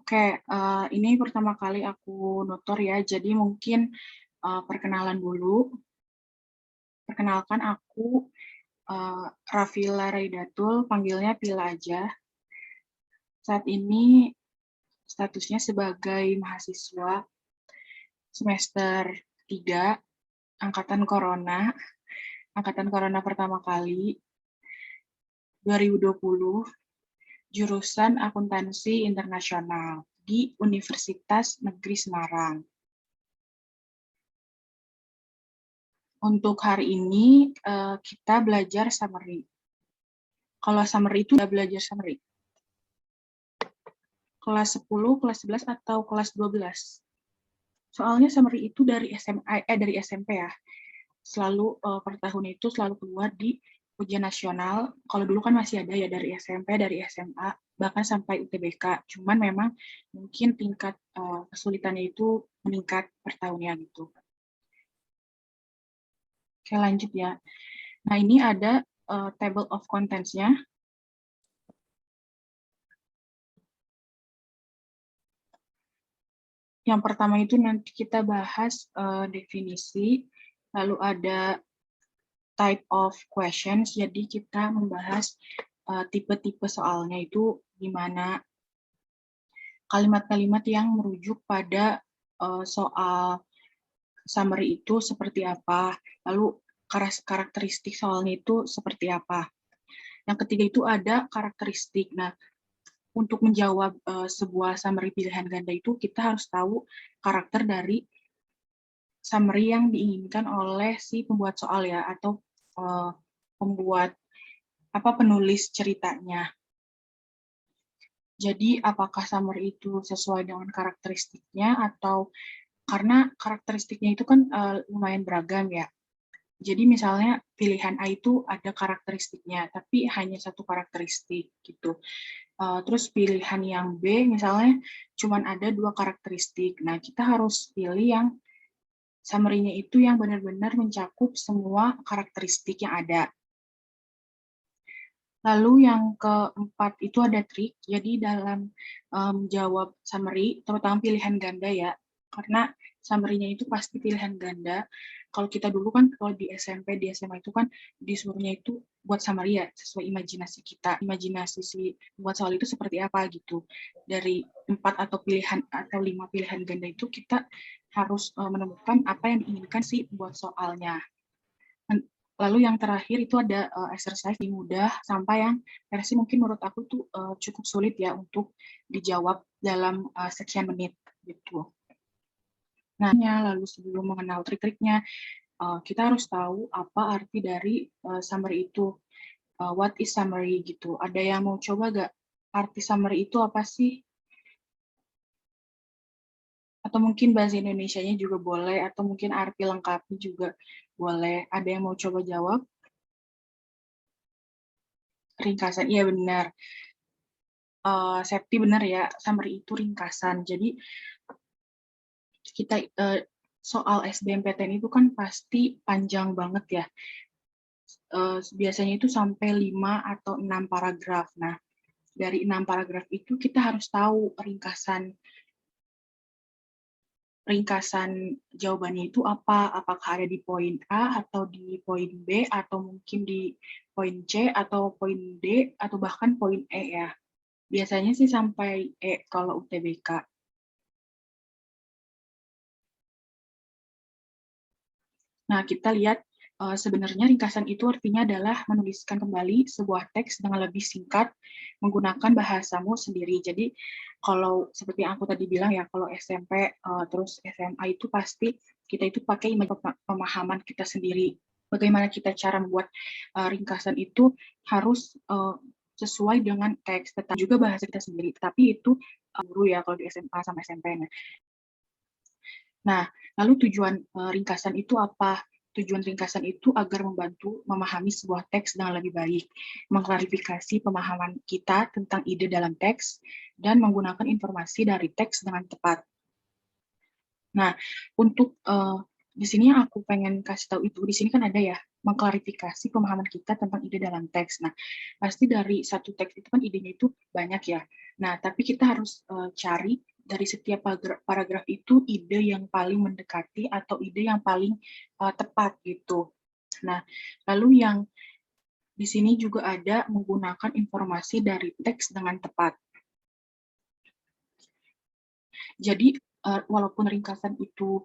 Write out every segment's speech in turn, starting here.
Oke, ini pertama kali aku nutur ya, jadi mungkin, perkenalan dulu. Perkenalkan aku, Rafila Raidatul, panggilnya Pila aja. Saat ini statusnya sebagai mahasiswa semester 3 angkatan corona pertama kali, 2020, jurusan Akuntansi Internasional di Universitas Negeri Semarang. Untuk hari ini, kita belajar summary. Kalau summary itu udah belajar summary. Kelas 10, kelas 11, atau kelas 12. Soalnya summary itu dari dari SMP ya. Selalu per tahun itu selalu keluar di ujian nasional. Kalau dulu kan masih ada ya dari SMP, dari SMA, bahkan sampai UTBK. Cuman memang mungkin tingkat kesulitannya itu meningkat per tahunnya gitu. Oke, lanjut ya. Nah, ini ada table of contents-nya. Yang pertama itu nanti kita bahas definisi, lalu ada type of questions, jadi kita membahas tipe-tipe soalnya itu gimana, kalimat-kalimat yang merujuk pada soal summary itu seperti apa, lalu karakteristik soalnya itu seperti apa. Yang ketiga itu ada karakteristik. Nah, untuk menjawab sebuah summary pilihan ganda itu kita harus tahu karakter dari summary yang diinginkan oleh si pembuat soal ya, atau pembuat penulis ceritanya. Jadi apakah summary itu sesuai dengan karakteristiknya, atau karena karakteristiknya itu kan lumayan beragam ya. Jadi misalnya pilihan A itu ada karakteristiknya, tapi hanya satu karakteristik gitu. Terus pilihan yang B misalnya cuma ada 2 karakteristik. Nah, kita harus pilih yang summary-nya itu yang benar-benar mencakup semua karakteristik yang ada. Lalu yang keempat itu ada trik. Jadi dalam jawab summary, terutama pilihan ganda ya, karena summary-nya itu pasti pilihan ganda. Kalau kita dulu kan, kalau di SMP, di SMA itu kan disuruhnya itu buat summary ya, sesuai imajinasi kita. Imajinasi si buat soal itu seperti apa gitu. Dari 4 atau 5 pilihan ganda itu kita harus menemukan apa yang diinginkan si buat soalnya. Lalu yang terakhir itu ada exercise yang mudah sampai yang versi mungkin menurut aku tuh cukup sulit ya untuk dijawab dalam sekian menit gitu. Nah, lalu sebelum mengenal trik-triknya, kita harus tahu apa arti dari summary itu. What is summary gitu. Ada yang mau coba gak? Arti summary itu apa sih? Atau mungkin bahasa Indonesianya juga boleh, atau mungkin arti lengkapnya juga boleh. Ada yang mau coba jawab? Ringkasan, iya benar. Septi benar ya, summary itu ringkasan. Jadi kita soal SBMPTN itu kan pasti panjang banget ya. Biasanya itu sampai 5 atau 6 paragraf. Nah, dari 6 paragraf itu kita harus tahu ringkasan jawabannya itu apa, apakah ada di poin A atau di poin B atau mungkin di poin C atau poin D atau bahkan poin E ya. Biasanya sih sampai E kalau UTBK. Nah, kita lihat sebenarnya ringkasan itu artinya adalah menuliskan kembali sebuah teks dengan lebih singkat menggunakan bahasamu sendiri. Jadi kalau seperti yang aku tadi bilang ya, kalau SMP terus SMA itu pasti kita itu pakai pemahaman kita sendiri. Bagaimana kita cara membuat ringkasan itu harus sesuai dengan teks, tetapi juga bahasa kita sendiri. Tapi itu guru ya kalau di SMA sama SMP. Nah, lalu tujuan ringkasan itu apa? Tujuan ringkasan itu agar membantu memahami sebuah teks dengan lebih baik, mengklarifikasi pemahaman kita tentang ide dalam teks, dan menggunakan informasi dari teks dengan tepat. Nah, untuk di sini yang aku pengen kasih tahu itu, di sini kan ada ya, mengklarifikasi pemahaman kita tentang ide dalam teks. Nah, pasti dari satu teks itu kan idenya itu banyak ya. Nah, tapi kita harus cari dari setiap paragraf itu ide yang paling mendekati atau ide yang paling tepat gitu. Nah, lalu yang di sini juga ada menggunakan informasi dari teks dengan tepat. Jadi, walaupun ringkasan itu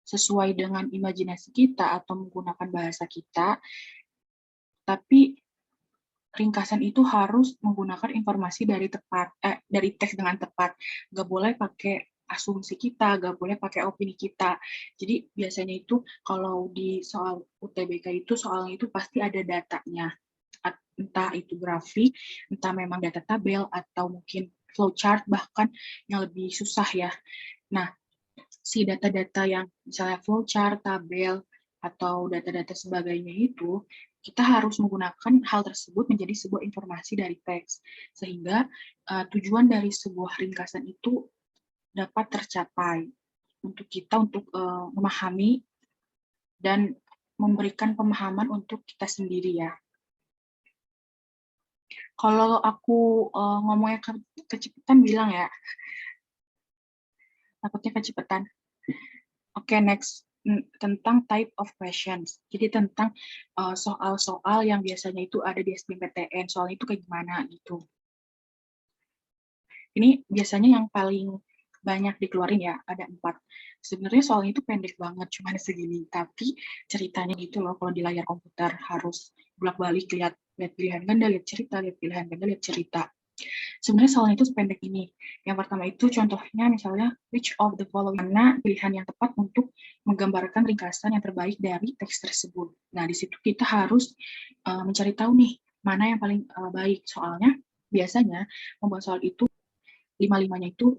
sesuai dengan imajinasi kita atau menggunakan bahasa kita, tapi ringkasan itu harus menggunakan informasi dari teks dengan tepat. Nggak boleh pakai asumsi kita, nggak boleh pakai opini kita. Jadi biasanya itu kalau di soal UTBK itu soalnya itu pasti ada datanya. Entah itu grafik, entah memang data tabel, atau mungkin flowchart, bahkan yang lebih susah ya. Nah, si data-data yang misalnya flowchart, tabel, atau data-data sebagainya itu, kita harus menggunakan hal tersebut menjadi sebuah informasi dari teks. Sehingga tujuan dari sebuah ringkasan itu dapat tercapai untuk kita untuk memahami dan memberikan pemahaman untuk kita sendiri ya. Kalau aku ngomongnya kecepatan bilang ya, takutnya kecepatan. Oke, next. Tentang type of questions. Jadi tentang soal-soal yang biasanya itu ada di SBMPTN. Soalnya itu kayak gimana gitu. Ini biasanya yang paling banyak dikeluarin ya, ada 4. Sebenarnya soalnya itu pendek banget, cuma segini. Tapi ceritanya gitu loh, kalau di layar komputer harus bolak-balik lihat pilihan ganda, lihat cerita, lihat pilihan ganda, lihat cerita. Sebenarnya soalnya itu sependek ini. Yang pertama itu contohnya misalnya which of the following, mana pilihan yang tepat untuk menggambarkan ringkasan yang terbaik dari teks tersebut. Nah, di situ kita harus mencari tahu nih mana yang paling baik. Soalnya biasanya membuat soal itu 5-5-nya itu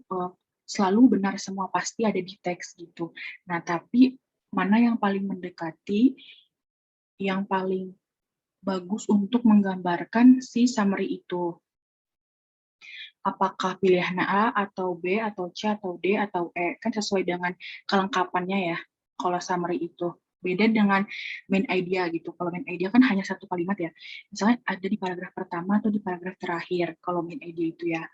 selalu benar semua, pasti ada di teks gitu. Nah, tapi mana yang paling mendekati, yang paling bagus untuk menggambarkan si summary itu. Apakah pilihan A atau B atau C atau D atau E, kan sesuai dengan kelengkapannya ya, kalau summary itu. Beda dengan main idea gitu. Kalau main idea kan hanya satu kalimat ya. Misalnya ada di paragraf pertama atau di paragraf terakhir, kalau main idea itu ya.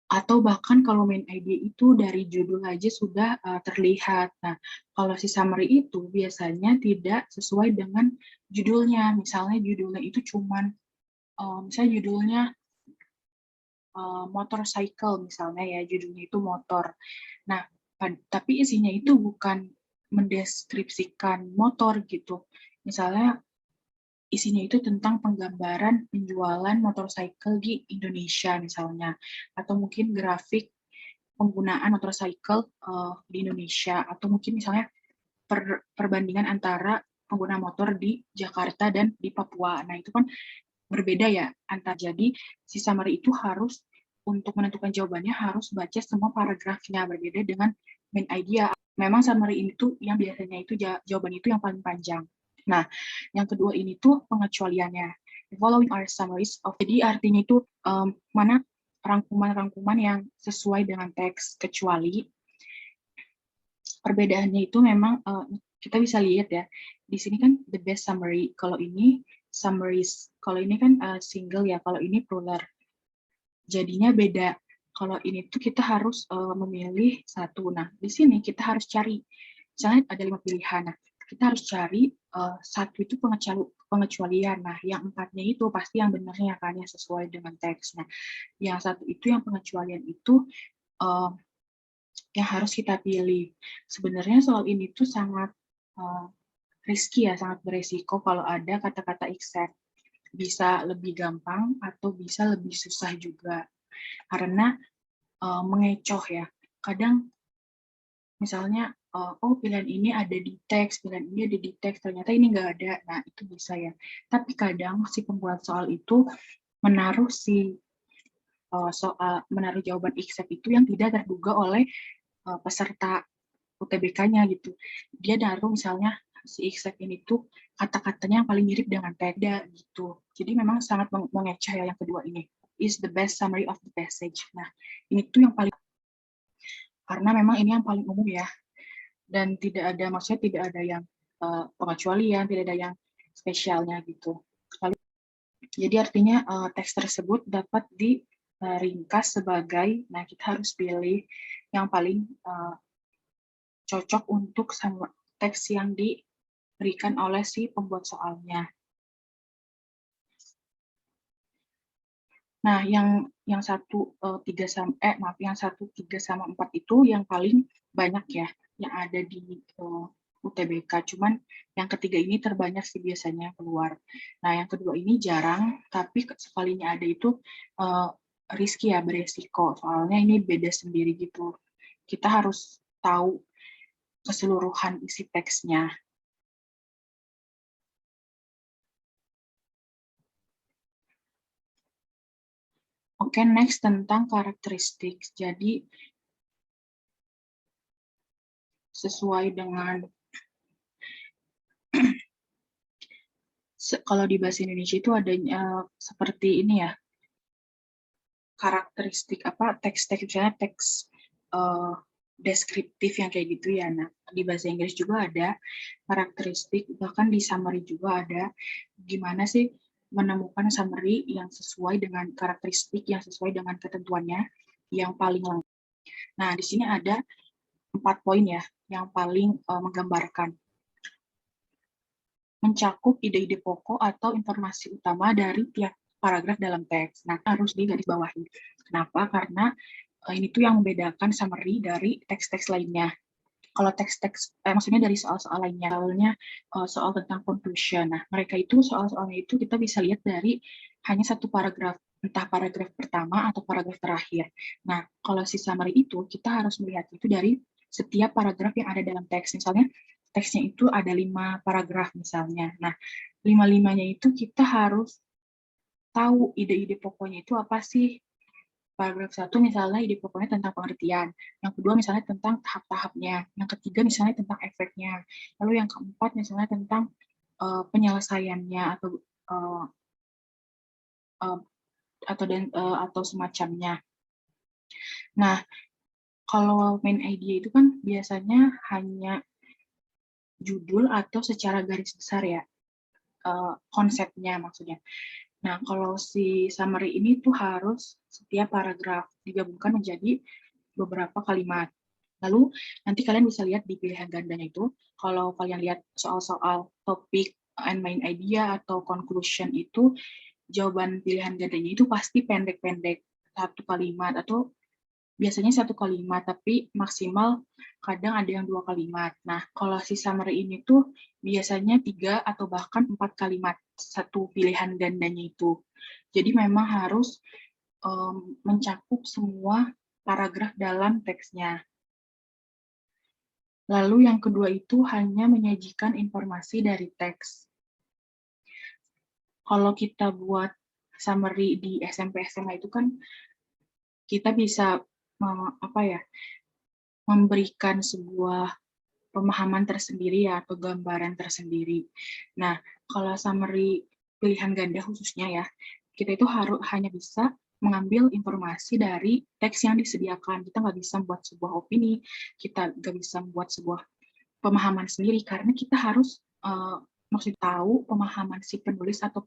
Atau bahkan kalau main idea itu dari judul aja sudah terlihat. Nah, kalau si summary itu biasanya tidak sesuai dengan judulnya. Misalnya judulnya itu cuman, misalnya judulnya motorcycle misalnya ya, judulnya itu motor. Nah, tapi isinya itu bukan mendeskripsikan motor gitu. Misalnya isinya itu tentang penggambaran penjualan motorcycle di Indonesia misalnya, atau mungkin grafik penggunaan motorcycle di Indonesia, atau mungkin misalnya perbandingan antara pengguna motor di Jakarta dan di Papua. Nah, itu kan berbeda ya antar. Jadi si summary itu harus untuk menentukan jawabannya harus baca semua paragrafnya, berbeda dengan main idea. Memang summary itu yang biasanya itu jawaban itu yang paling panjang. Nah, yang kedua ini tuh pengecualiannya. The following are summaries of, jadi artinya itu mana rangkuman-rangkuman yang sesuai dengan teks, kecuali perbedaannya itu memang kita bisa lihat ya. Di sini kan the best summary, kalau ini summaries, kalau ini kan single ya, kalau ini plural. Jadinya beda. Kalau ini tuh kita harus memilih satu. Nah, di sini kita harus cari, misalnya ada 5 pilihan. Nah, kita harus cari satu itu pengecualian. Nah, yang 4-nya itu pasti yang benarnya kan, yang sesuai dengan teks. Nah, yang satu itu yang pengecualian itu yang harus kita pilih. Sebenarnya soal ini tuh sangat risky ya, sangat beresiko kalau ada kata-kata except. Bisa lebih gampang atau bisa lebih susah juga. Karena mengecoh ya. Kadang misalnya, oh pilihan ini ada di teks, pilihan ini ada di teks, ternyata ini nggak ada. Nah, itu bisa ya. Tapi kadang si pembuat soal itu menaruh menaruh jawaban except itu yang tidak terduga oleh peserta UTBK-nya gitu. Dia naruh misalnya si except ini tuh kata-katanya yang paling mirip dengan teks gitu. Jadi memang sangat mengecoh ya yang kedua ini. Is the best summary of the passage. Nah, ini tuh yang paling, karena memang ini yang paling umum ya. dan tidak ada, maksudnya tidak ada yang pengecualian, tidak ada yang spesialnya gitu. Lalu, jadi artinya teks tersebut dapat diringkas sebagai, nah kita harus pilih yang paling cocok untuk sama teks yang diberikan oleh si pembuat soalnya. Nah, yang 1, 3 sama yang 1, 3 sama 4 itu yang paling banyak ya, yang ada di UTBK. Cuman yang ketiga ini terbanyak sih biasanya keluar. Nah, yang kedua ini jarang, tapi sekalinya ada itu risky ya, beresiko. Soalnya ini beda sendiri gitu. Kita harus tahu keseluruhan isi teksnya. Oke, next tentang karakteristik. Jadi, sesuai dengan kalau di bahasa Indonesia itu adanya seperti ini ya, karakteristik teks-teks, misalnya teks deskriptif yang kayak gitu ya. Nah, di bahasa Inggris juga ada karakteristik, bahkan di summary juga ada gimana sih menemukan summary yang sesuai dengan karakteristik, yang sesuai dengan ketentuannya, yang paling lengkap. Nah, di sini ada 4 poin ya, yang paling menggambarkan. Mencakup ide-ide pokok atau informasi utama dari tiap paragraf dalam teks. Nah, harus digarisbawahi. Kenapa? Karena ini tuh yang membedakan summary dari teks-teks lainnya. Kalau teks-teks, maksudnya dari soal-soal lainnya, soalnya soal tentang conclusion. Nah, mereka itu soal-soalnya itu kita bisa lihat dari hanya satu paragraf, entah paragraf pertama atau paragraf terakhir. Nah, kalau si summary itu kita harus melihat itu dari setiap paragraf yang ada dalam teks. Misalnya teksnya itu ada 5 paragraf misalnya. Nah, 5-5-nya itu kita harus tahu ide-ide pokoknya itu apa sih. Paragraf 1 misalnya ide pokoknya tentang pengertian, yang kedua misalnya tentang tahap-tahapnya, yang ketiga misalnya tentang efeknya, lalu yang keempat misalnya tentang penyelesaiannya uh, uh, atau semacamnya. Nah, kalau main idea itu kan biasanya hanya judul atau secara garis besar ya, konsepnya maksudnya. Nah, kalau si summary ini tuh harus setiap paragraf digabungkan menjadi beberapa kalimat. Lalu nanti kalian bisa lihat di pilihan gandanya itu, kalau kalian lihat soal-soal topik and main idea atau conclusion itu, jawaban pilihan gandanya itu pasti pendek-pendek, satu kalimat atau biasanya satu kalimat, tapi maksimal kadang ada yang 2 kalimat. Nah, kalau si summary ini tuh biasanya 3 atau bahkan 4 kalimat, satu pilihan gandanya itu. Jadi memang harus mencakup semua paragraf dalam teksnya. Lalu yang kedua itu hanya menyajikan informasi dari teks. Kalau kita buat summary di SMP SMA itu kan kita bisa memberikan sebuah pemahaman tersendiri ya, atau gambaran tersendiri. Nah, kalau summary pilihan ganda khususnya ya, kita itu hanya bisa mengambil informasi dari teks yang disediakan. Kita nggak bisa membuat sebuah opini, kita nggak bisa membuat sebuah pemahaman sendiri, karena kita harus maksud tahu pemahaman si penulis atau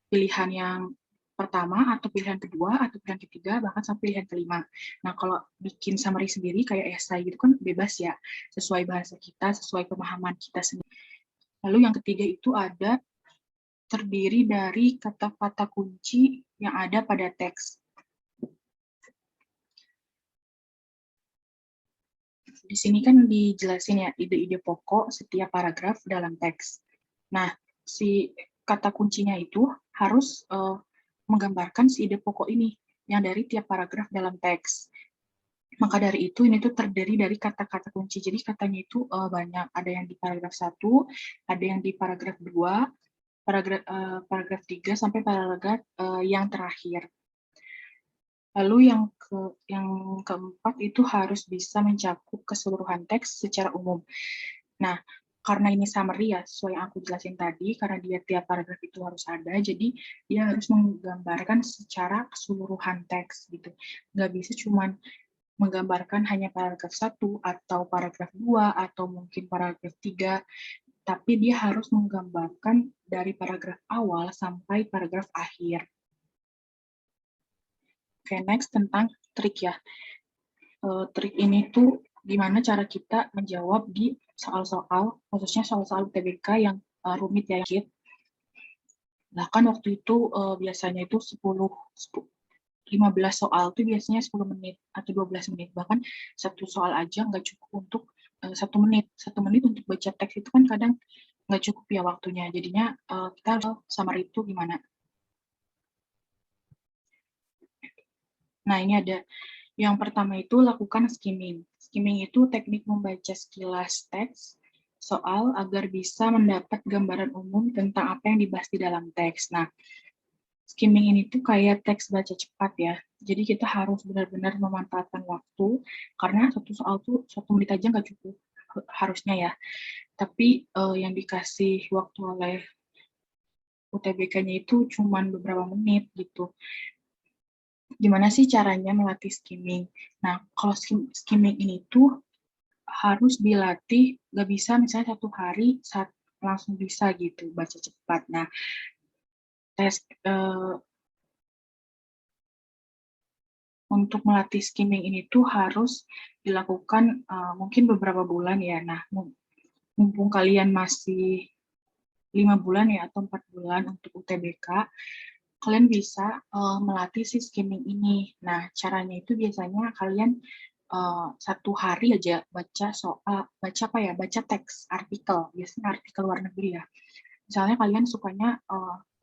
pilihan yang pertama atau pilihan kedua atau pilihan ketiga bahkan sampai pilihan kelima. Nah, kalau bikin summary sendiri kayak esai gitu kan bebas ya, sesuai bahasa kita, sesuai pemahaman kita sendiri. Lalu yang ketiga itu ada terdiri dari kata-kata kunci yang ada pada teks. Di sini kan dijelasin ya ide-ide pokok setiap paragraf dalam teks. Nah, si kata kuncinya itu harus menggambarkan si ide pokok ini yang dari tiap paragraf dalam teks. Maka dari itu ini tuh terdiri dari kata-kata kunci. Jadi katanya itu banyak. Ada yang di paragraf 1, ada yang di paragraf 2, paragraf 3 sampai paragraf yang terakhir. Lalu yang keempat itu harus bisa mencakup keseluruhan teks secara umum. Nah, karena ini summary ya, sesuai yang aku jelasin tadi, karena dia tiap paragraf itu harus ada, jadi dia harus menggambarkan secara keseluruhan teks gitu. Nggak bisa cuman menggambarkan hanya paragraf 1 atau paragraf 2 atau mungkin paragraf 3, tapi dia harus menggambarkan dari paragraf awal sampai paragraf akhir. Oke, next tentang trik ya. Trik ini tuh gimana cara kita menjawab di soal-soal, khususnya soal-soal UTBK yang rumit ya, Kit. Nah, kan waktu itu biasanya itu 15 soal itu biasanya 10 menit atau 12 menit. Bahkan satu soal aja nggak cukup untuk 1 menit. 1 menit untuk baca teks itu kan kadang nggak cukup ya waktunya. Jadinya kita harus summary itu gimana. Nah, ini ada yang pertama itu lakukan skimming. Skimming itu teknik membaca sekilas teks soal agar bisa mendapat gambaran umum tentang apa yang dibahas di dalam teks. Nah, skimming ini tuh kayak teks baca cepat ya. Jadi kita harus benar-benar memanfaatkan waktu, karena satu soal tuh 1 menit aja nggak cukup harusnya ya. Tapi yang dikasih waktu oleh UTBK-nya itu cuma beberapa menit gitu. Gimana sih caranya melatih skimming? Nah, kalau skimming ini tuh harus dilatih, nggak bisa misalnya 1 hari langsung bisa gitu baca cepat. Nah, tes untuk melatih skimming ini tuh harus dilakukan mungkin beberapa bulan ya. Nah, mumpung kalian masih 5 bulan ya atau 4 bulan untuk UTBK, kalian bisa melatih si skimming ini. Nah, caranya itu biasanya kalian 1 hari aja baca apa ya, baca teks artikel, biasanya artikel luar negeri ya. Misalnya kalian sukanya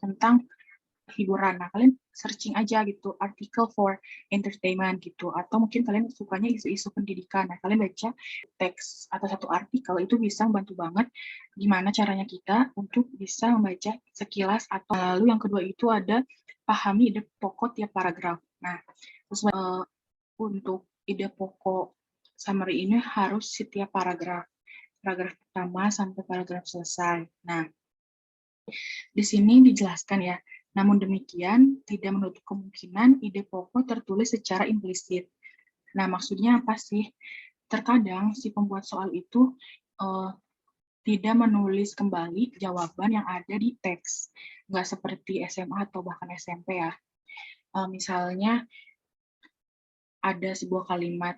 tentang hiburan. Nah, kalian searching aja gitu, artikel for entertainment gitu. Atau mungkin kalian sukanya isu-isu pendidikan. Nah, kalian baca teks atau satu artikel itu bisa membantu banget gimana caranya kita untuk bisa membaca sekilas. Atau lalu yang kedua itu ada pahami ide pokok tiap paragraf. Nah, untuk ide pokok summary ini harus setiap paragraf. Paragraf pertama sampai paragraf selesai. Nah, di sini dijelaskan ya, namun demikian tidak menutup kemungkinan ide pokok tertulis secara implisit. Nah, maksudnya apa sih? Terkadang si pembuat soal itu tidak menulis kembali jawaban yang ada di teks. Nggak seperti SMA atau bahkan SMP ya. Misalnya ada sebuah kalimat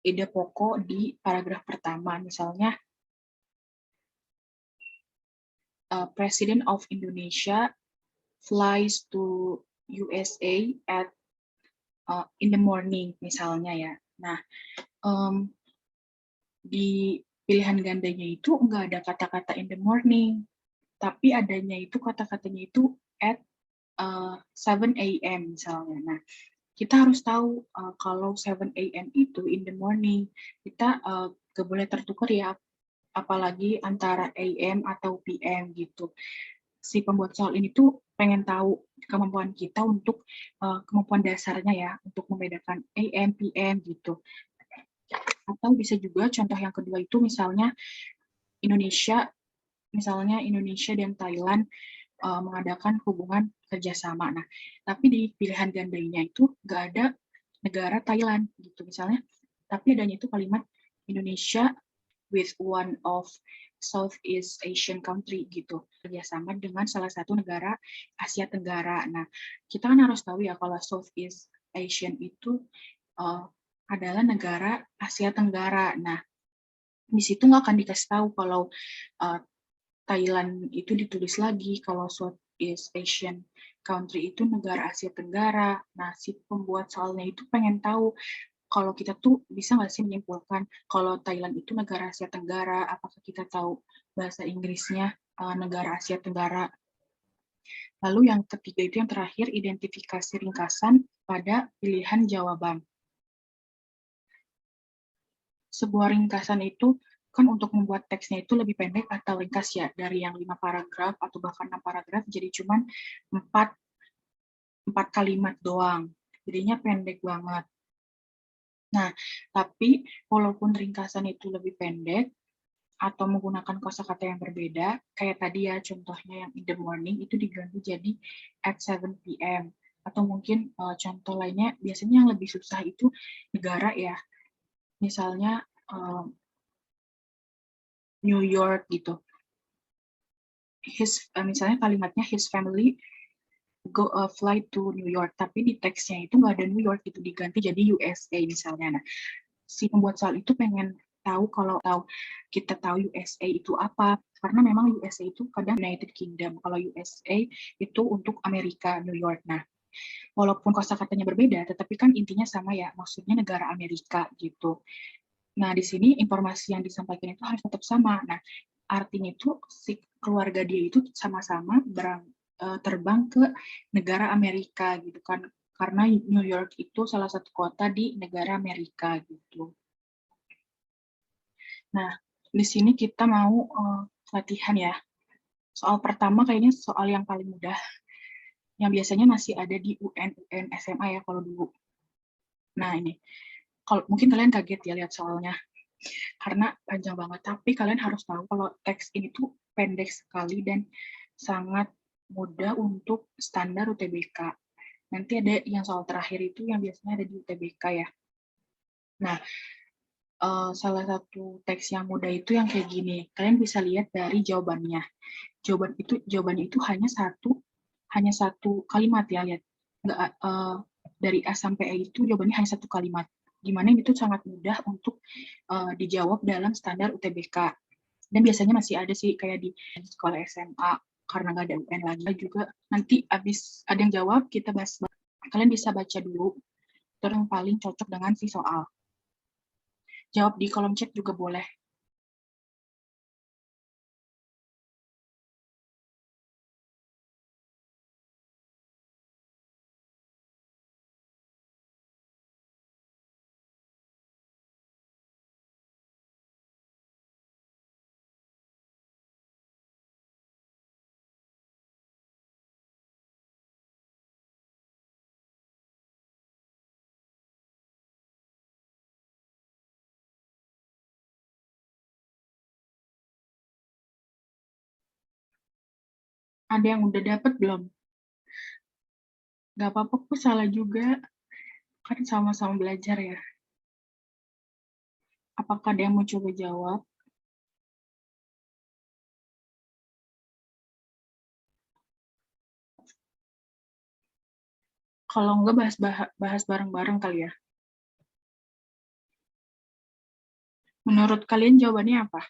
ide pokok di paragraf pertama, misalnya President of Indonesia flies to USA at in the morning misalnya ya. Nah, di pilihan gandanya itu nggak ada kata-kata in the morning, tapi adanya itu kata-katanya itu at 7 a.m. misalnya. Nah, kita harus tahu kalau 7 a.m. itu in the morning, kita nggak boleh tertukar ya, apalagi antara AM atau PM gitu. Si pembuat soal ini tuh pengen tahu kemampuan kita untuk kemampuan dasarnya ya, untuk membedakan AM, PM gitu. Atau bisa juga contoh yang kedua itu misalnya Indonesia, dan Thailand mengadakan hubungan kerjasama. Nah, tapi di pilihan gandanya itu nggak ada negara Thailand gitu misalnya, tapi adanya itu kalimat Indonesia with one of Southeast Asian country gitu, kerjasama dengan salah satu negara Asia Tenggara. Nah, kita kan harus tahu ya kalau Southeast Asian itu adalah negara Asia Tenggara. Nah, di situ nggak akan dikasih tahu kalau Thailand itu ditulis lagi, kalau Southeast Asian country itu negara Asia Tenggara. Nah, si pembuat soalnya itu pengen tahu kalau kita tuh bisa nggak sih menyimpulkan kalau Thailand itu negara Asia Tenggara, apakah kita tahu bahasa Inggrisnya negara Asia Tenggara. Lalu yang ketiga itu yang terakhir, identifikasi ringkasan pada pilihan jawaban. Sebuah ringkasan itu kan untuk membuat teksnya itu lebih pendek atau ringkas ya, dari yang 5 paragraf atau bahkan 6 paragraf jadi cuma 4 kalimat doang. Jadinya pendek banget. Nah, tapi walaupun ringkasan itu lebih pendek atau menggunakan kosakata yang berbeda, kayak tadi ya contohnya yang in the morning itu diganti jadi at 7 p.m. Atau mungkin contoh lainnya, biasanya yang lebih susah itu negara ya. Misalnya New York gitu. Misalnya kalimatnya his family fly to New York, tapi di teksnya itu nggak ada New York, itu diganti jadi USA misalnya. Nah, si pembuat soal itu pengen tahu, kalau kita tahu USA itu apa, karena memang USA itu kadang United Kingdom, kalau USA itu untuk Amerika, New York. Nah, walaupun kosakatanya berbeda, tetapi kan intinya sama ya, maksudnya negara Amerika gitu. Nah, di sini informasi yang disampaikan itu harus tetap sama. Nah, artinya itu si keluarga dia itu sama-sama terbang ke negara Amerika gitu kan, karena New York itu salah satu kota di negara Amerika gitu. Nah, di sini kita mau latihan ya. Soal pertama kayaknya soal yang paling mudah, yang biasanya masih ada di UN SMA ya kalau dulu. Nah, ini kalau mungkin kalian kaget ya lihat soalnya, karena panjang banget. Tapi kalian harus tahu kalau teks ini tuh pendek sekali dan sangat mudah untuk standar UTBK. Nanti ada yang soal terakhir itu yang biasanya ada di UTBK ya. Nah, salah satu teks yang mudah itu yang kayak gini. Kalian bisa lihat dari jawabannya. Jawabannya itu hanya satu kalimat ya, lihat. Nggak, dari A sampai E itu jawabannya hanya satu kalimat. Gimana itu sangat mudah untuk dijawab dalam standar UTBK. Dan biasanya masih ada sih kayak di sekolah SMA, karena nggak ada UN lagi juga. Nanti habis ada yang jawab, kita bahas. Kalian bisa baca dulu, terus yang paling cocok dengan si soal. Jawab di kolom chat juga boleh. Ada yang udah dapet belum? Gak apa-apa, aku salah juga. Kan sama-sama belajar ya. Apakah ada yang mau coba jawab? Kalau enggak, bahas bareng-bareng kali ya. Menurut kalian jawabannya apa?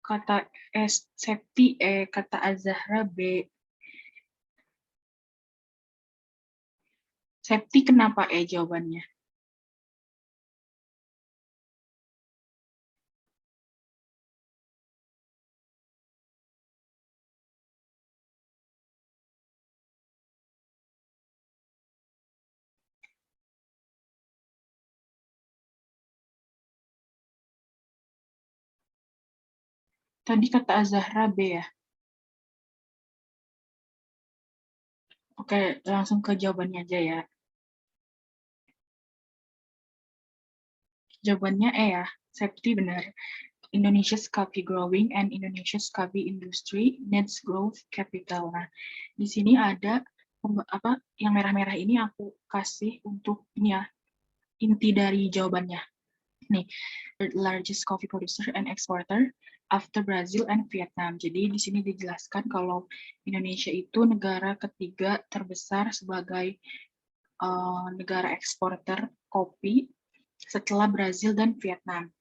Kata Septi kata Azahra B. Septi kenapa jawabannya? Tadi kata Azahra B ya. Oke, langsung ke jawabannya aja ya. Jawabannya ya, Septi benar. Indonesia's coffee growing and Indonesia's coffee industry needs growth capital. Nah, di sini ada apa yang merah-merah ini aku kasih untuk ini ya, inti dari jawabannya. Nih, the largest coffee producer and exporter after Brazil and Vietnam. Jadi di sini dijelaskan kalau Indonesia itu negara ketiga terbesar sebagai negara eksporter kopi setelah Brazil dan Vietnam.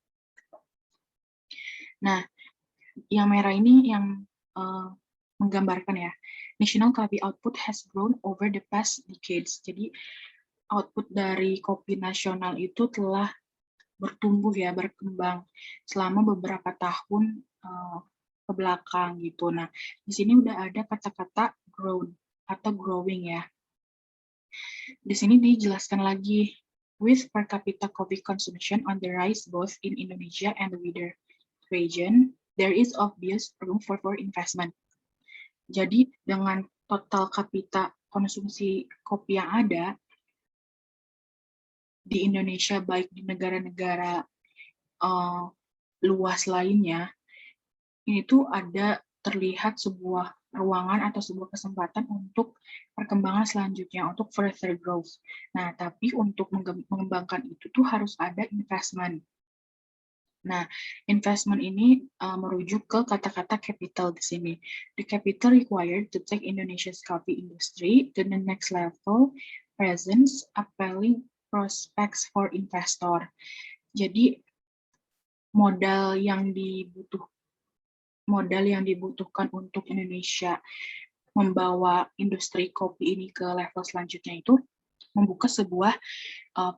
Nah, yang merah ini yang menggambarkan ya, national coffee output has grown over the past decades. Jadi output dari kopi nasional itu telah bertumbuh ya, berkembang selama beberapa tahun ke belakang gitu. Nah, di sini udah ada kata-kata grown atau growing ya. Di sini dijelaskan lagi, with per capita coffee consumption on the rise both in Indonesia and the wider region, there is obvious room for investment. Jadi dengan total kapita konsumsi kopi yang ada, di Indonesia, baik di negara-negara luas lainnya, ini tuh ada terlihat sebuah ruangan atau sebuah kesempatan untuk perkembangan selanjutnya, untuk further growth. Nah, tapi untuk mengembangkan itu tuh harus ada investment. Nah, investment ini merujuk ke kata-kata capital di sini. The capital required to take Indonesia's coffee industry to the next level presents appealing prospects for investor. Jadi modal yang dibutuhkan untuk Indonesia membawa industri kopi ini ke level selanjutnya itu membuka sebuah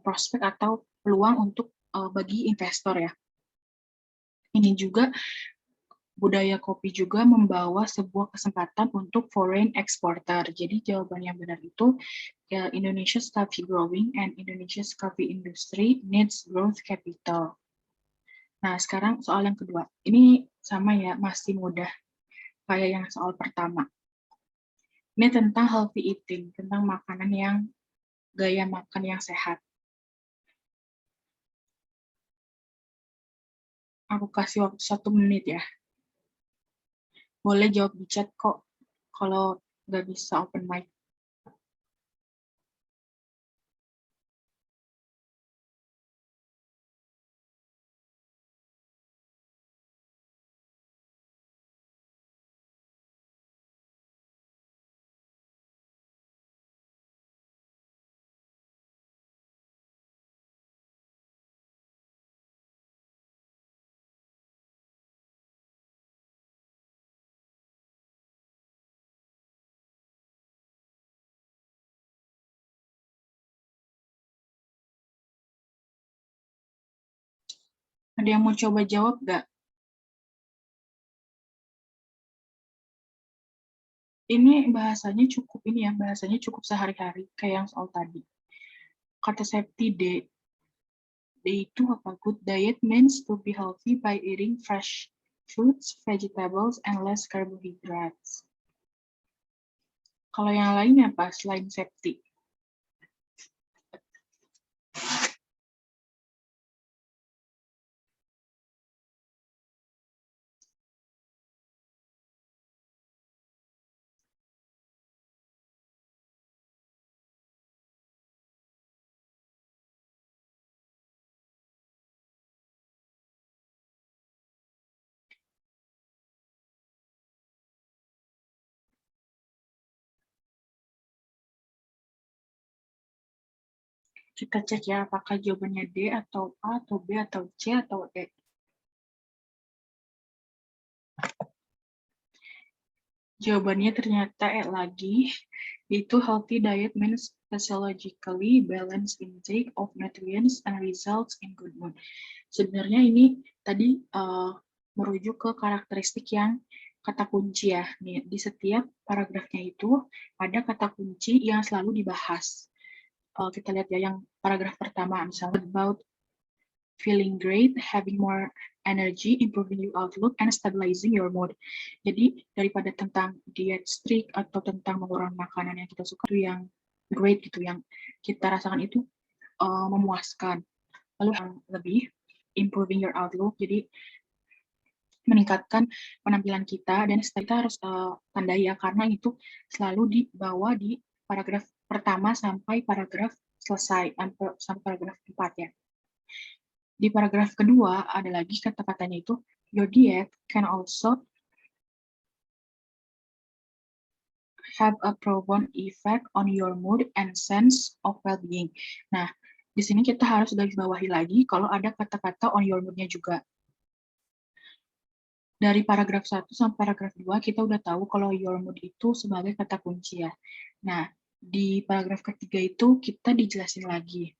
prospek atau peluang untuk bagi investor ya. Ini juga budaya kopi juga membawa sebuah kesempatan untuk foreign exporter. Jadi jawaban yang benar itu ya, Indonesia's coffee growing and Indonesia's coffee industry needs growth capital. Nah, sekarang soal yang kedua. Ini sama ya, masih mudah kayak yang soal pertama. Ini tentang healthy eating, tentang makanan yang gaya makan yang sehat. Aku kasih waktu 1 menit ya. Boleh jawab di chat kok, kalau nggak bisa open mic. Ada yang mau coba jawab nggak? Ini bahasanya cukup ini ya, bahasanya cukup sehari-hari, kayak yang soal tadi. Kata Septi D itu apa? Good diet means to be healthy by eating fresh fruits, vegetables, and less carbohydrates. Kalau yang lain apa selain Septi? Kita cek ya, apakah jawabannya D atau A atau B atau C atau E. Jawabannya ternyata E lagi, yaitu healthy diet means physiologically balanced intake of nutrients and results in good mood. Sebenarnya ini tadi merujuk ke karakteristik yang kata kunci ya. Nih, di setiap paragrafnya itu ada kata kunci yang selalu dibahas. Kita lihat ya yang paragraf pertama, misalnya about feeling great, having more energy, improving your outlook, and stabilizing your mood. Jadi daripada tentang diet strict atau tentang mengurangi makanan yang kita suka, itu yang great gitu, yang kita rasakan itu memuaskan. Lalu yang lebih improving your outlook, jadi meningkatkan penampilan kita, dan kita harus tandai ya, karena itu selalu dibawa di paragraf pertama sampai paragraf selesai, sampai paragraf 4 ya. Di paragraf kedua ada lagi kata-katanya itu, your diet can also have a profound effect on your mood and sense of well-being. Nah, di sini kita harus garis bawahi lagi kalau ada kata-kata on your mood-nya juga. Dari paragraf 1 sampai paragraf 2 kita udah tahu kalau your mood itu sebagai kata kunci ya. Nah, di paragraf ketiga itu kita dijelasin lagi.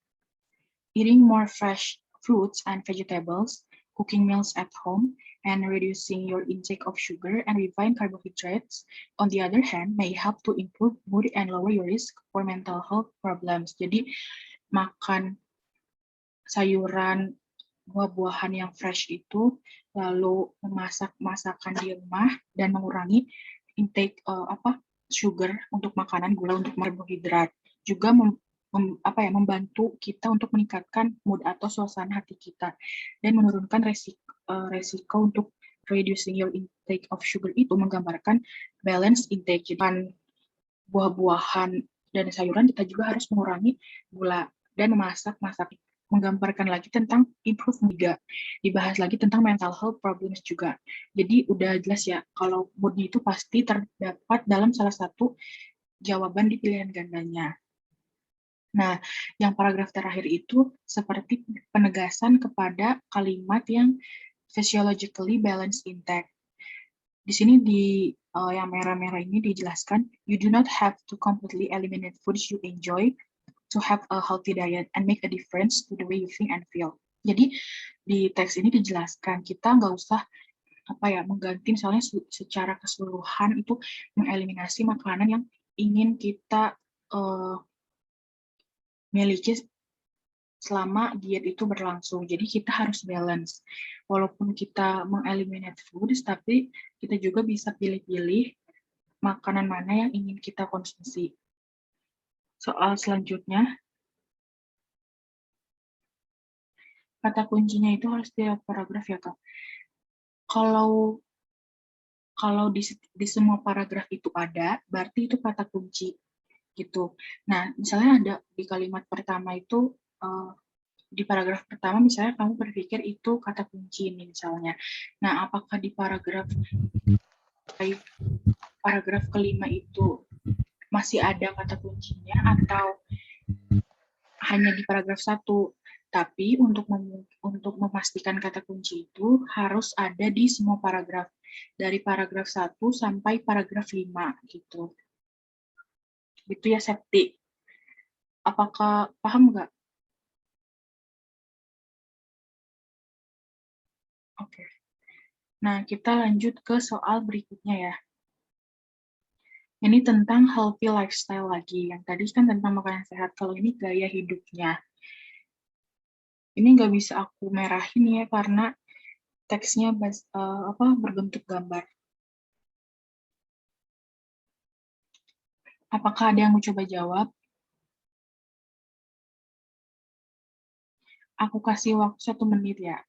Eating more fresh fruits and vegetables, cooking meals at home, and reducing your intake of sugar and refined carbohydrates, on the other hand, may help to improve mood and lower your risk for mental health problems. Jadi, makan sayuran, buah-buahan yang fresh itu, lalu memasak masakan di rumah, dan mengurangi intake sugar untuk makanan, gula untuk karbohidrat. Juga membantu kita untuk meningkatkan mood atau suasana hati kita dan menurunkan resiko untuk reducing your intake of sugar itu menggambarkan balance intake. Jadi buah-buahan dan sayuran kita juga harus mengurangi gula dan memasak menggambarkan lagi tentang improve juga, dibahas lagi tentang mental health problems juga. Jadi udah jelas ya kalau moodnya itu pasti terdapat dalam salah satu jawaban di pilihan gandanya. Nah, yang paragraf terakhir itu seperti penegasan kepada kalimat yang physiologically balanced intake. Di sini yang merah-merah ini dijelaskan, you do not have to completely eliminate foods you enjoy to have a healthy diet and make a difference to the way you think and feel. Jadi di teks ini dijelaskan kita nggak usah mengganti misalnya secara keseluruhan itu mengeliminasi makanan yang ingin kita miliki selama diet itu berlangsung. Jadi kita harus balance. Walaupun kita mengeliminate foods, tapi kita juga bisa pilih-pilih makanan mana yang ingin kita konsumsi. Soal selanjutnya, kata kuncinya itu harus di paragraf ya, Kak. Kalau di semua paragraf itu ada, berarti itu kata kunci gitu. Nah, misalnya ada di kalimat pertama itu di paragraf pertama misalnya kamu berpikir itu kata kunci ini misalnya. Nah, apakah di paragraf kelima itu masih ada kata kuncinya atau hanya di paragraf 1? Tapi untuk memastikan kata kunci itu harus ada di semua paragraf. Dari paragraf 1 sampai paragraf 5 gitu. Gitu ya, Septi. Apakah paham nggak? Oke. Nah, kita lanjut ke soal berikutnya ya. Ini tentang healthy lifestyle lagi. Yang tadi kan tentang makanan sehat. Kalau ini gaya hidupnya. Ini nggak bisa aku merahin ya karena teksnya berbentuk gambar. Apakah ada yang mau coba jawab? Aku kasih waktu 1 menit ya.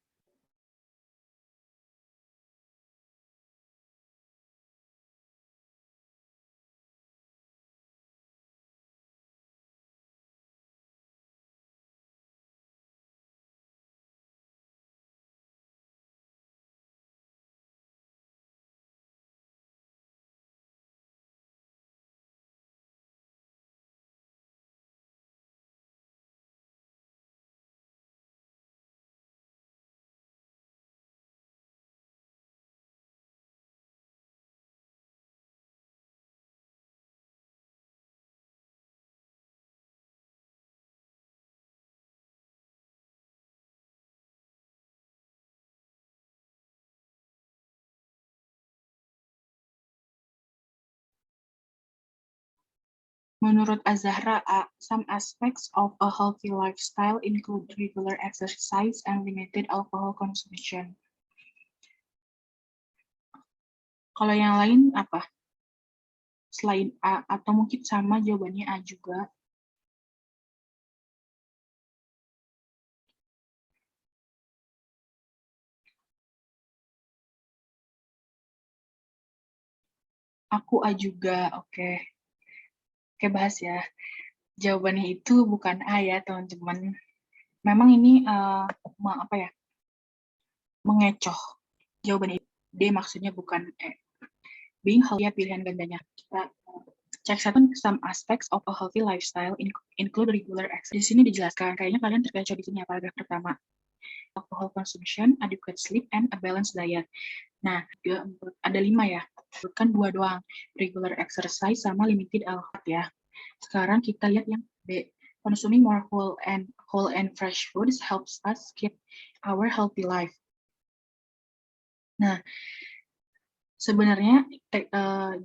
Menurut Azahra, some aspects of a healthy lifestyle include regular exercise and limited alcohol consumption. Kalau yang lain apa? Selain A, atau mungkin sama jawabannya A juga. Aku A juga, oke. Oke, bahas ya. Jawabannya itu bukan A ya, teman-teman. Memang ini mengecoh. Jawabannya D maksudnya bukan E. Being healthy pilihan gandanya. Kita cek some aspects of a healthy lifestyle include regular exercise. Di sini dijelaskan, kayaknya kalian terkecoh di sini ya, paragraf pertama. Alcohol consumption, adequate sleep, and a balanced diet. Nah, ada 5 ya. Kan 2 doang. Regular exercise sama limited alcohol ya. Sekarang kita lihat yang B. Consuming more whole and fresh foods helps us keep our healthy life. Nah, sebenarnya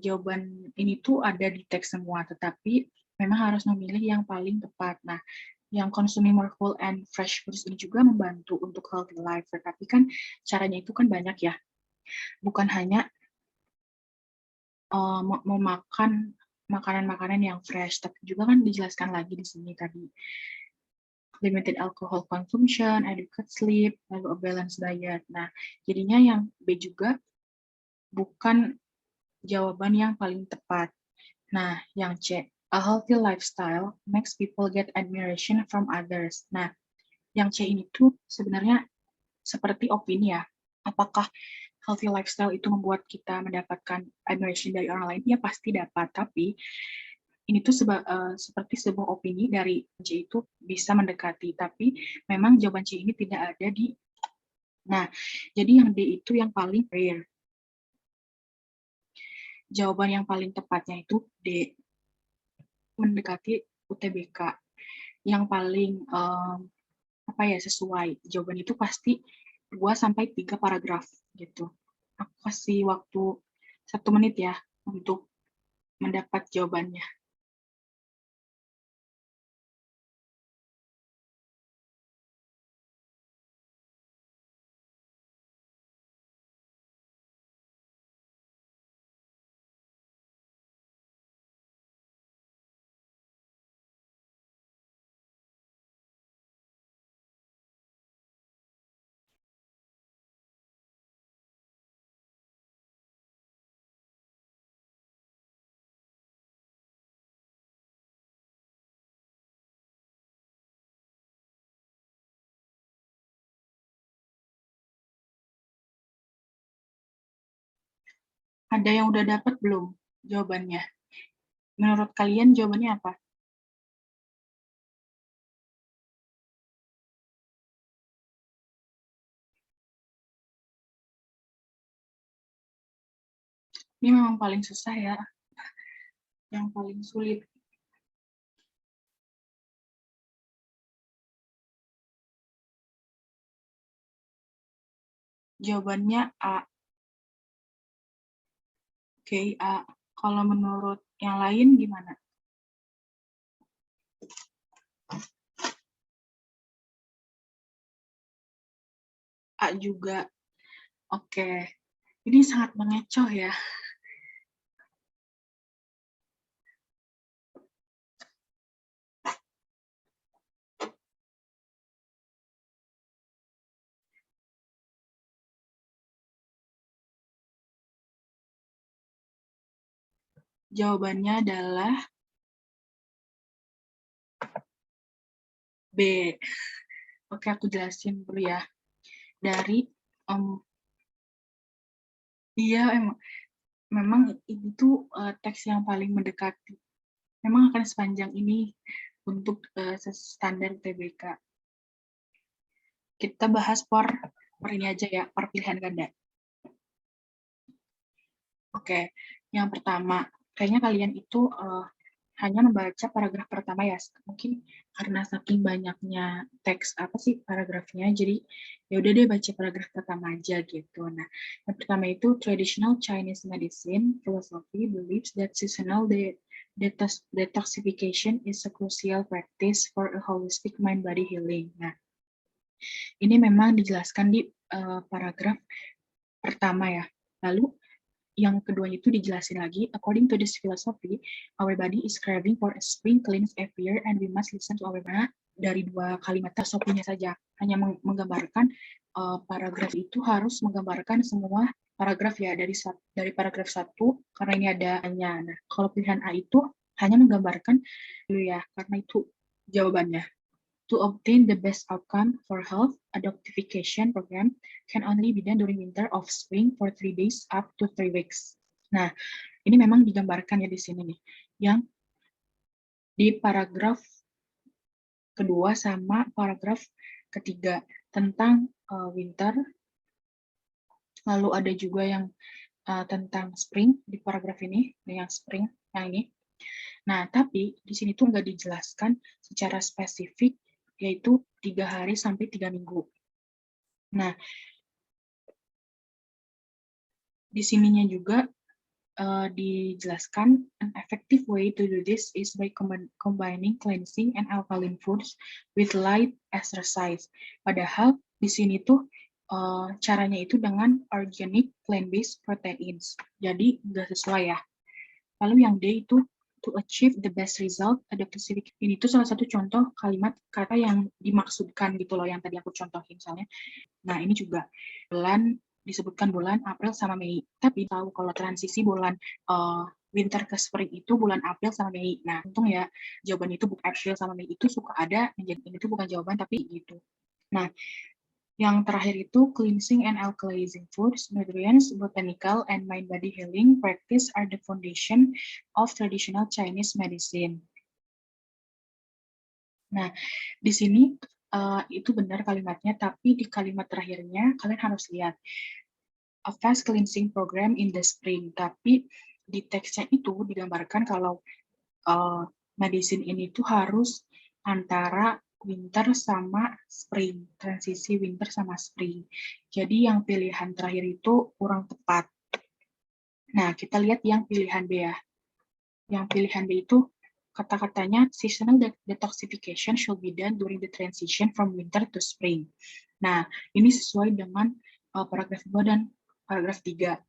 jawaban ini tuh ada di teks semua, tetapi memang harus memilih yang paling tepat. Nah, yang consuming more whole and fresh foods ini juga membantu untuk healthy life, tetapi kan caranya itu kan banyak ya. Bukan hanya memakan makanan-makanan yang fresh, tapi juga kan dijelaskan lagi di sini tadi. Limited alcohol consumption, adequate sleep, lalu a balanced diet. Nah, jadinya yang B juga bukan jawaban yang paling tepat. Nah, yang C, a healthy lifestyle makes people get admiration from others. Nah, yang C ini tuh sebenarnya seperti opini ya. Apakah healthy lifestyle itu membuat kita mendapatkan admiration dari orang lain? Ya pasti dapat, tapi ini tuh seperti sebuah opini dari C itu bisa mendekati, tapi memang jawaban C ini tidak ada di. Nah, jadi yang D itu yang paling rare. Jawaban yang paling tepatnya itu D, mendekati UTBK. Yang paling sesuai. Jawaban itu pasti 2 sampai 3 paragraf gitu. Aku kasih waktu 1 menit ya untuk mendapat jawabannya. Ada yang udah dapat belum jawabannya? Menurut kalian jawabannya apa? Ini memang paling susah ya, yang paling sulit. Jawabannya A. Oke, A. Kalau menurut yang lain gimana? A juga. Oke. Ini sangat mengecoh ya. Jawabannya adalah B. Oke, aku jelasin dulu ya. Dari iya memang ini tuh teks yang paling mendekati. Memang akan sepanjang ini untuk standar TBK. Kita bahas per ini aja ya, per pilihan ganda. Oke, yang pertama, kayaknya kalian itu hanya membaca paragraf pertama ya, mungkin karena saking banyaknya teks apa sih paragrafnya, jadi ya udah deh baca paragraf pertama aja gitu. Nah, yang pertama itu traditional Chinese medicine philosophy believes that seasonal detoxification is a crucial practice for a holistic mind-body healing. Nah, ini memang dijelaskan di paragraf pertama ya. Lalu yang kedua itu dijelasin lagi, according to this philosophy, our body is craving for a spring cleanse every year and we must listen to our body. Dari dua kalimat filosofinya saja, hanya menggambarkan paragraf itu harus menggambarkan semua paragraf ya, dari paragraf 1, karena ini ada hanya. Nah, kalau pilihan A itu hanya menggambarkan dulu ya, karena itu jawabannya. To obtain the best outcome for health, a detoxification program can only be done during winter of spring for 3 days up to 3 weeks. Nah, ini memang digambarkan ya di sini nih, yang di paragraf kedua sama paragraf ketiga tentang winter. Lalu ada juga yang tentang spring di paragraf ini, yang spring yang ini. Nah, tapi di sini tuh nggak dijelaskan secara spesifik, yaitu 3 hari sampai 3 minggu. Nah, di sininya juga dijelaskan an effective way to do this is by combining cleansing and alkaline foods with light exercise. Padahal di sini tuh caranya itu dengan organic plant-based proteins. Jadi nggak sesuai ya. Lalu yang D itu to to achieve the best result, adaptive. Ini tuh salah satu contoh kalimat kata yang dimaksudkan gitu loh, yang tadi aku contohin misalnya. Nah, ini juga disebutkan bulan April sama Mei. Tapi tahu kalau transisi bulan winter ke spring itu bulan April sama Mei. Nah, untung ya jawaban itu bukan April sama Mei itu suka ada, menjadi ini tuh bukan jawaban tapi gitu. Nah, yang terakhir itu cleansing and alkalizing foods, nutrients, botanical, and mind body healing practice are the foundation of traditional Chinese medicine. Nah, di sini itu benar kalimatnya, tapi di kalimat terakhirnya kalian harus lihat a fast cleansing program in the spring. Tapi di teksnya itu digambarkan kalau medicine ini tuh harus antara winter sama spring, transisi winter sama spring. Jadi yang pilihan terakhir itu kurang tepat. Nah, kita lihat yang pilihan B ya. Yang pilihan B itu kata-katanya seasonal detoxification should be done during the transition from winter to spring. Nah, ini sesuai dengan paragraf 2 dan paragraf 3.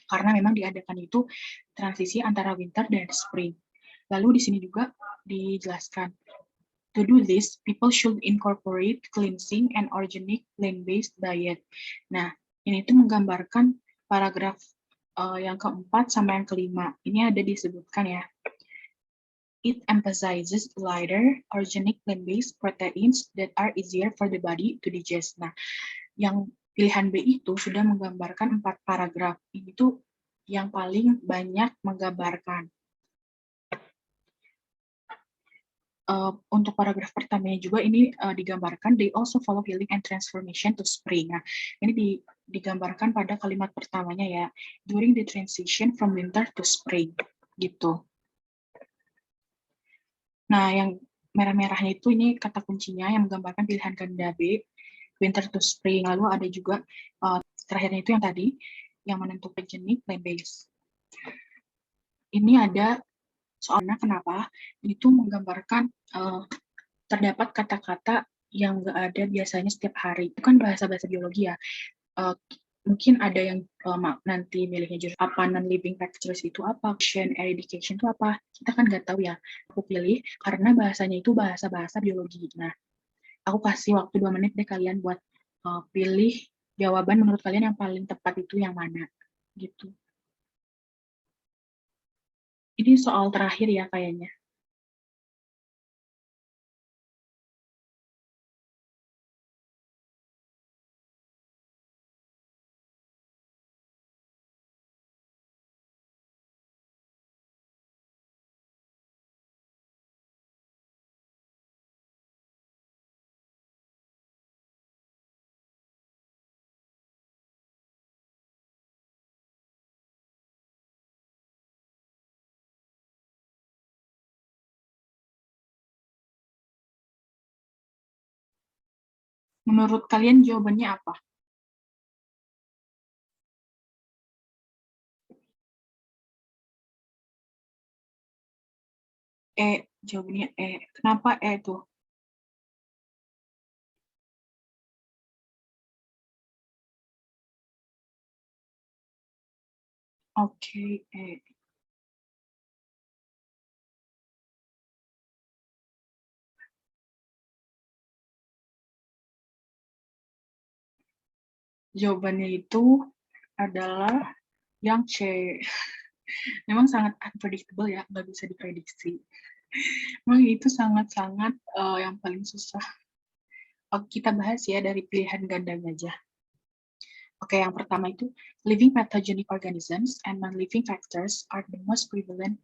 Karena memang diadakan itu transisi antara winter dan spring. Lalu di sini juga dijelaskan, to do this, people should incorporate cleansing and organic plant-based diet. Nah, ini tuh menggambarkan paragraf yang keempat sama yang kelima. Ini ada disebutkan ya. It emphasizes lighter, organic plant-based proteins that are easier for the body to digest. Nah, yang pilihan B itu sudah menggambarkan 4 paragraf. Ini tuh yang paling banyak menggambarkan. Untuk paragraf pertamanya juga ini digambarkan, they also follow healing and transformation to spring. Nah, ini digambarkan pada kalimat pertamanya ya, during the transition from winter to spring, gitu. Nah, yang merah-merahnya itu ini kata kuncinya yang menggambarkan pilihan ganda B, winter to spring. Lalu ada juga terakhirnya itu yang tadi, yang menentukan jenis plant-based. Ini ada soalnya kenapa itu menggambarkan terdapat kata-kata yang nggak ada biasanya setiap hari. Itu kan bahasa-bahasa biologi ya. Mungkin ada yang nanti milihnya jurusan apa, non-living factors itu apa, education itu apa. Kita kan nggak tahu ya. Aku pilih karena bahasanya itu bahasa-bahasa biologi. Nah, aku kasih waktu 2 menit deh kalian buat pilih jawaban menurut kalian yang paling tepat itu yang mana. Gitu. Ini soal terakhir ya kayaknya. Menurut kalian jawabannya apa? Jawabannya E. Kenapa E tuh? Oke, E. Jawabannya itu adalah yang C. Memang sangat unpredictable ya, nggak bisa diprediksi. Memang itu sangat-sangat yang paling susah. Oke, kita bahas ya dari pilihan gandanya aja. Oke, yang pertama itu, living pathogenic organisms and non-living factors are the most prevalent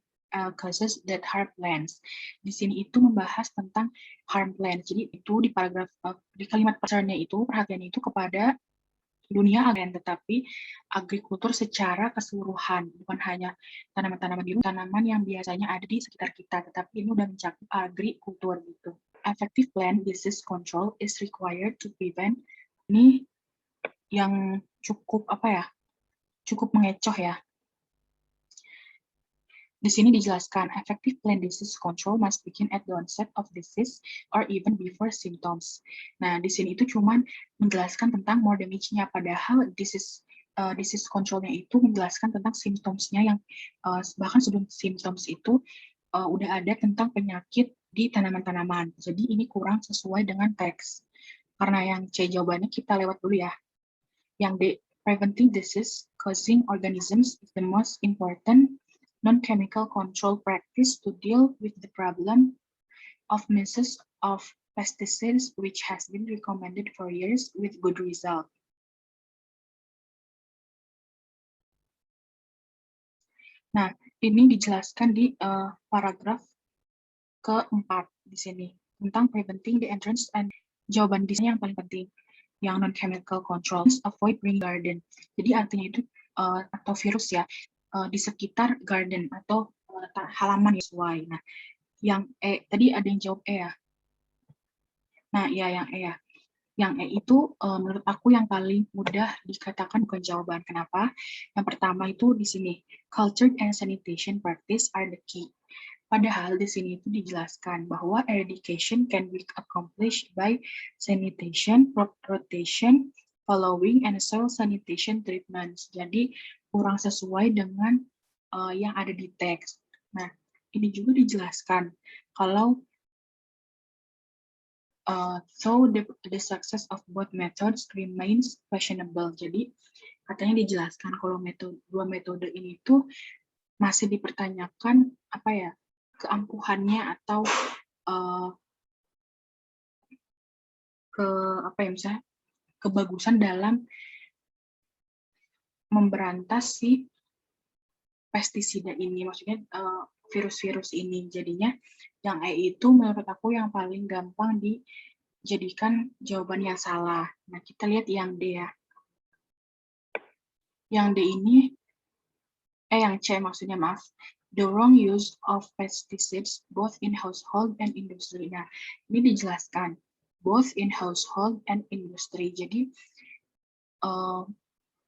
causes that harm plants. Di sini itu membahas tentang harm plants. Jadi itu di paragraf di kalimat pasarnya itu perhatian itu kepada dunia agraria, tetapi agrikultur secara keseluruhan, bukan hanya tanaman-tanaman di tanaman yang biasanya ada di sekitar kita, tetapi ini udah mencakup agrikultur gitu. Effective plant disease control is required to prevent, ini yang cukup apa ya, cukup mengecoh ya. Di sini dijelaskan, effective plant disease control must begin at the onset of disease or even before symptoms. Nah, di sini itu cuman menjelaskan tentang more damage-nya, padahal disease control-nya itu menjelaskan tentang symptoms-nya yang bahkan sebelum symptoms itu udah ada tentang penyakit di tanaman-tanaman. Jadi ini kurang sesuai dengan teks. Karena yang C jawabannya kita lewat dulu ya. Yang D, preventing disease causing organisms is the most important non-chemical control practice to deal with the problem of misuse of pesticides which has been recommended for years with good result. Nah, ini dijelaskan di paragraf keempat di sini tentang preventing the entrance and jawaban di sini yang paling penting, yang non-chemical control, avoid bring garden. Jadi artinya itu atau virus ya di sekitar garden atau halaman yang sesuai. Nah, yang E tadi ada yang jawab E ya. Nah, ya yang E ya. Yang E itu menurut aku yang paling mudah dikatakan bukan jawaban. Kenapa? Yang pertama itu di sini, culture and sanitation practice are the key. Padahal di sini itu dijelaskan bahwa eradication can be accomplished by sanitation, crop rotation, following, and soil sanitation treatments. Jadi kurang sesuai dengan yang ada di teks. Nah, ini juga dijelaskan kalau so the success of both methods remains questionable. Jadi katanya dijelaskan kalau dua metode ini tuh masih dipertanyakan apa ya keampuhannya atau ke apa ya misalnya kebagusan dalam memberantas si pestisida ini, maksudnya virus-virus ini. Jadinya yang E itu menurut aku yang paling gampang dijadikan jawaban yang salah. Nah, kita lihat yang D ya. Yang D ini, yang C maksudnya, maaf. The wrong use of pesticides both in household and industry. Nah, ini dijelaskan. Both in household and industry. Jadi,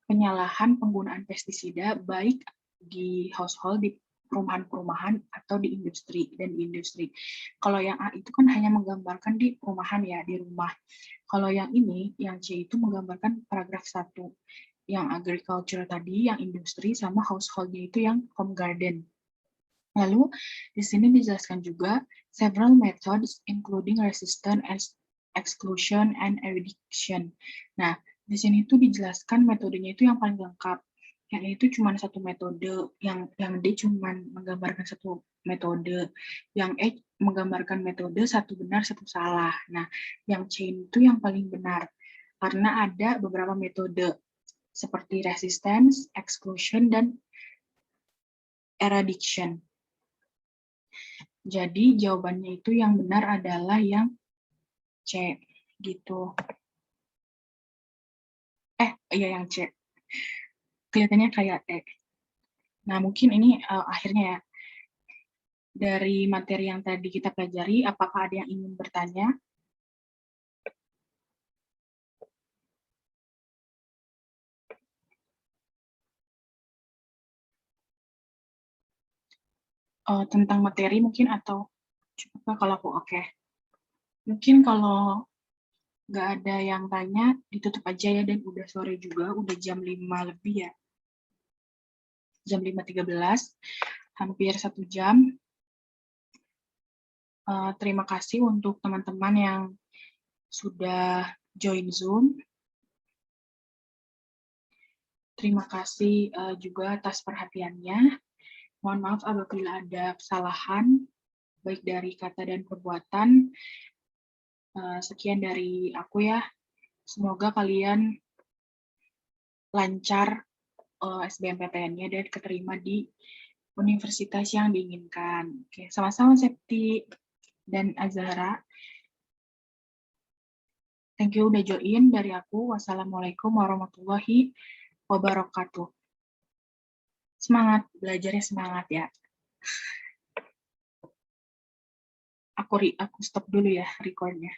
penyalahan penggunaan pestisida baik di household, di perumahan-perumahan, atau di industri dan di industri. Kalau yang A itu kan hanya menggambarkan di perumahan ya, di rumah. Kalau yang ini, yang C itu menggambarkan paragraf 1. Yang agriculture tadi, yang industri, sama household-nya itu yang home garden. Lalu, di sini dijelaskan juga several methods including resistance, exclusion, and eradication. Nah, di sini tuh dijelaskan metodenya itu yang paling lengkap. Yang itu cuma satu metode, yang D cuma menggambarkan satu metode, yang E menggambarkan metode satu benar, satu salah. Nah, yang C itu yang paling benar, karena ada beberapa metode, seperti resistance, exclusion, dan eradication. Jadi jawabannya itu yang benar adalah yang C, gitu. Iya yang C. Kelihatannya kayak E. Nah, mungkin ini akhirnya ya. Dari materi yang tadi kita pelajari, apakah ada yang ingin bertanya? Tentang materi mungkin atau coba kalau aku oke. Mungkin kalau nggak ada yang tanya, ditutup aja ya, dan udah sore juga, udah jam 5 lebih ya. Jam 5.13, hampir 1 jam. Terima kasih untuk teman-teman yang sudah join Zoom. Terima kasih juga atas perhatiannya. Mohon maaf apabila ada kesalahan, baik dari kata dan perbuatan. Sekian dari aku ya. Semoga kalian lancar SBMPTN-nya dan keterima di universitas yang diinginkan. Oke, sama-sama Septi dan Azhara. Thank you udah join dari aku. Wassalamualaikum warahmatullahi wabarakatuh. Semangat, belajarnya semangat ya. Aku stop dulu ya recordnya.